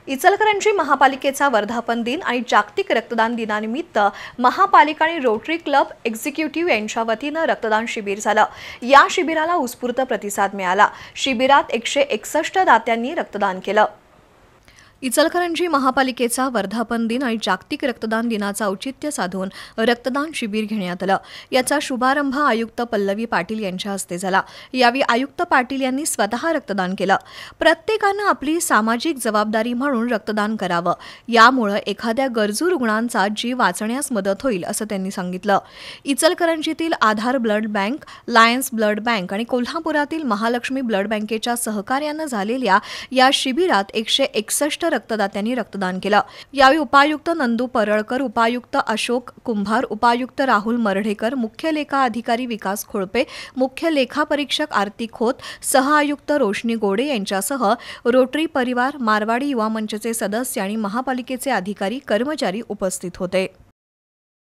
इचलकरंजी महापालिकेचा वर्धापन दिन आणि जागतिक रक्तदान दिनानिमित्त महापालिका आणि रोटरी क्लब एक्झिक्युटिव्ह यांच्या वतीनं रक्तदान शिबिर झालं। या शिबिराला उत्स्फूर्त प्रतिसाद मिळाला। शिबिरात 161 दात्यांनी रक्तदान केलं। इचलकरंजी महापालिकेचा वर्धापन दिन आणि जागतिक रक्तदान दिनाचं औचित्य साधून रक्तदान शिबिर घेण्यात आलं। याचा शुभारंभ आयुक्त पल्लवी पाटील यांच्या हस्ते झाला। यावेळी आयुक्त पाटील यांनी स्वतः रक्तदान केलं। प्रत्येकानं आपली सामाजिक जबाबदारी म्हणून रक्तदान करावं, यामुळे एखाद्या गरजू रुग्णांचा जीव वाचण्यास मदत होईल असं त्यांनी सांगितलं। इचलकरंजीतील Aadhaar blood bank, Lions blood bank आणि कोल्हापुरातील महालक्ष्मी ब्लड बँकेच्या सहकार्यानं झालेल्या या शिबिरात 161 रक्तदात्यांनी रक्तदान केलं। यावेळी उपायुक्त नंदू परळकर, उपायुक्त अशोक कुंभार, उपायुक्त राहुल मर्ढेकर, मुख्य लेखा अधिकारी विकास खोळपे, मुख्य लेखा परीक्षक आरती खोत, सहआयुक्त रोशनी गोडे यांच्यासह रोटरी परिवार, मारवाडी युवा मंचचे सदस्य आणि महापालिकेचे अधिकारी कर्मचारी उपस्थित होते।